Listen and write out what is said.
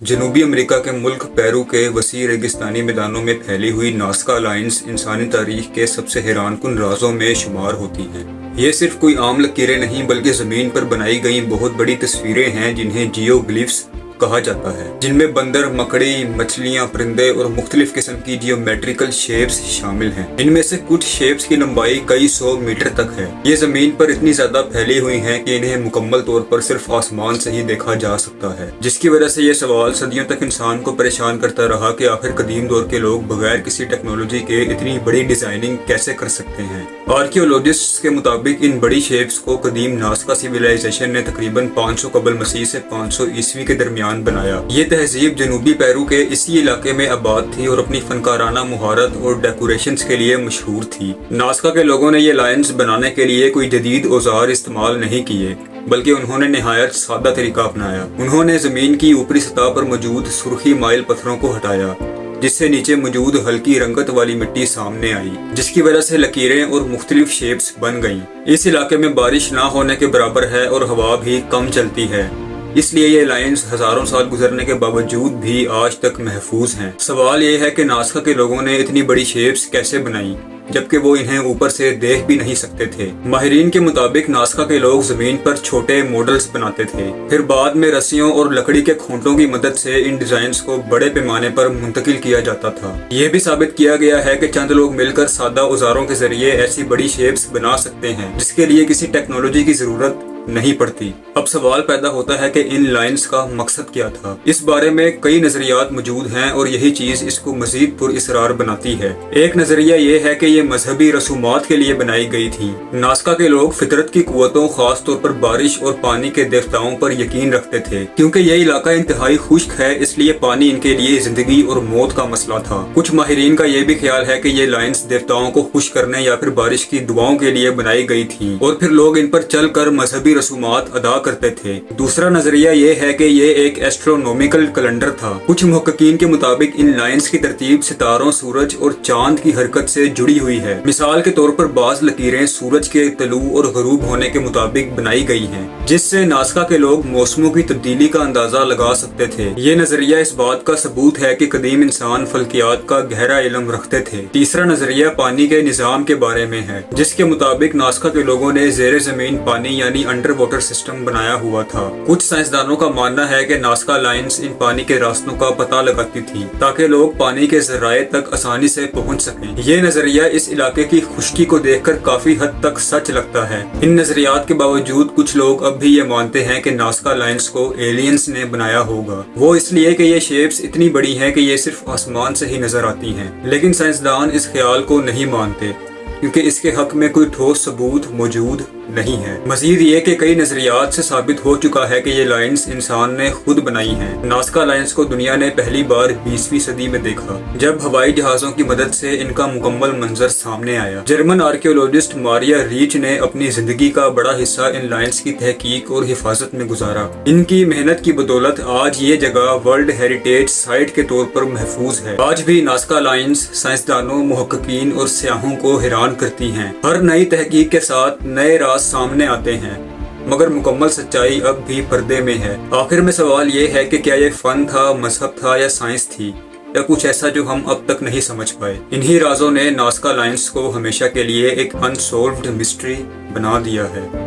जनूबी अमेरिका के मुल्क पेरू के वसी रेगिस्तानी मैदानों में फैली हुई नाज़का अलायंस इंसानी तारीख के सबसे हैरानकुन राजों में शुमार होती है। ये सिर्फ कोई आम लकीरें नहीं बल्कि ज़मीन पर बनाई गई बहुत बड़ी तस्वीरें हैं जिन्हें जियोग्लिफ्स कहा जाता है, जिनमें बंदर, मकड़ी, मछलियां, परिंदे और मुख्तलिफ किस्म की जियोमेट्रिकल शेप्स शामिल हैं। इनमें से कुछ शेप्स की लंबाई कई 100 मीटर तक है। ये जमीन पर इतनी ज्यादा फैली हुई हैं कि इन्हें मुकम्मल तौर पर सिर्फ आसमान से ही देखा जा सकता है, जिसकी वजह से ये सवाल सदियों तक इंसान को परेशान करता रहा कि आखिर कदीम दौर के लोग बगैर किसी टेक्नोलॉजी के इतनी बड़ी डिजाइनिंग कैसे कर सकते हैं। आर्कियोलॉजिस्ट्स के मुताबिक इन बड़ी शेप्स को कदीम नाज़का सिविलाइजेशन ने तकरीबन 500 कबल मसीह से 500 ईस्वी के दरमियान बनाया। ये तहजीब जनूबी पेरू के इसी इलाके में आबाद थी और अपनी फनकाराना मुहारत और डेकोरेशंस के लिए मशहूर थी। नाज़का के लोगों ने ये लायंस बनाने के लिए कोई जदीद औजार इस्तेमाल नहीं किए, बल्कि उन्होंने निहायत सादा तरीका अपनाया। उन्होंने जमीन की ऊपरी सतह पर मौजूद सुर्खी माइल पत्थरों को हटाया, जिससे नीचे मौजूद हल्की रंगत वाली मिट्टी सामने आई, जिसकी वजह से लकीरें और मुख्तलिफ शेप्स बन गईं। इस इलाके में बारिश ना होने के बराबर है और हवा भी कम चलती है, इसलिए ये लाइन्स हजारों साल गुजरने के बावजूद भी आज तक महफूज हैं। सवाल ये है कि नाज़का के लोगों ने इतनी बड़ी शेप्स कैसे बनाई जबकि वो इन्हें ऊपर से देख भी नहीं सकते थे। माहिरीन के मुताबिक नाज़का के लोग जमीन पर छोटे मॉडल्स बनाते थे, फिर बाद में रस्सियों और लकड़ी के खूंटों की मदद से इन डिजाइन्स को बड़े पैमाने पर मुंतकिल किया जाता था। यह भी साबित किया गया है कि चंद लोग मिलकर सादा औजारों के जरिए ऐसी बड़ी शेप्स बना सकते हैं जिसके लिए किसी टेक्नोलॉजी की जरूरत नहीं पड़ती। अब सवाल पैदा होता है कि इन लाइंस का मकसद क्या था। इस बारे में कई नजरियात मौजूद हैं और यही चीज इसको मजीद पुरअसरार बनाती है। एक नजरिया ये है कि ये मजहबी रसूमात के लिए बनाई गई थी। नाज़का के लोग फितरत की कुव्वतों, खास तौर पर बारिश और पानी के देवताओं पर यकीन रखते थे। क्योंकि यह इलाका इंतहाई खुश्क है, इसलिए पानी इनके लिए जिंदगी और मौत का मसला था। कुछ माहिरीन का यह भी ख्याल है कि ये लाइंस देवताओं को खुश करने या फिर बारिश की दुआओं के लिए बनाई गई थी और फिर लोग इन पर चल कर मजहबी रसूमात अदा करते थे। दूसरा नजरिया ये है कि ये एक एस्ट्रोनॉमिकल कैलेंडर था। कुछ मुहक्किकीन के मुताबिक इन लाइंस की तरतीब सितारों, सूरज और चांद की हरकत से जुड़ी हुई है। मिसाल के तौर पर बाज लकीरें सूरज के तलू और गरूब होने के मुताबिक बनाई गई हैं, जिससे नाज़का के लोग मौसमों की तब्दीली का अंदाजा लगा सकते थे। ये नजरिया इस बात का सबूत है कि कदीम इंसान फल्कियात का गहरा इल्म रखते थे। तीसरा नजरिया पानी के निजाम के बारे में है, जिसके मुताबिक नाज़का के लोगों ने जेर जमीन पानी यानी अंडर वाटर सिस्टम बनाया हुआ था। कुछ साइंसदानों का मानना है कि नाज़का लाइंस इन पानी के रास्तों का पता लगाती थी ताकि लोग पानी के जराए तक आसानी से पहुंच सकें। ये नजरिया इस इलाके की खुश्की को देखकर काफी हद तक सच लगता है। इन नजरियात के बावजूद कुछ लोग अब भी ये मानते हैं कि नाज़का लाइंस को एलियंस ने बनाया होगा। वो इसलिए कि ये शेप्स इतनी बड़ी हैं कि ये सिर्फ आसमान से ही नजर आती हैं। लेकिन साइंसदान इस ख्याल को नहीं मानते क्योंकि इसके हक में कोई ठोस सबूत मौजूद नहीं है। मजीद ये कि कई नजरियात से साबित हो चुका है कि ये लाइंस इंसान ने खुद बनाई हैं। नाज़का लाइंस को दुनिया ने पहली बार 20वीं सदी में देखा, जब हवाई जहाजों की मदद से इनका मुकम्मल मंजर सामने आया। जर्मन आर्कियोलॉजिस्ट मारिया रीच ने अपनी जिंदगी का बड़ा हिस्सा इन लाइंस की तहकीक और हिफाजत में गुजारा। इनकी मेहनत की बदौलत आज ये जगह वर्ल्ड हेरिटेज साइट के तौर पर महफूज है। आज भी नाज़का लाइंस साइंसदानों, मुहक्किकीन और सियाहों को हैरान करती हैं। हर नई तहकीक के साथ नए राज सामने आते हैं, मगर मुकम्मल सच्चाई अब भी पर्दे में है। आखिर में सवाल ये है कि क्या ये फन था, मजहब था या साइंस थी, या कुछ ऐसा जो हम अब तक नहीं समझ पाए। इन्हीं राजों ने नाज़का लाइंस को हमेशा के लिए एक अनसॉल्व्ड मिस्ट्री बना दिया है।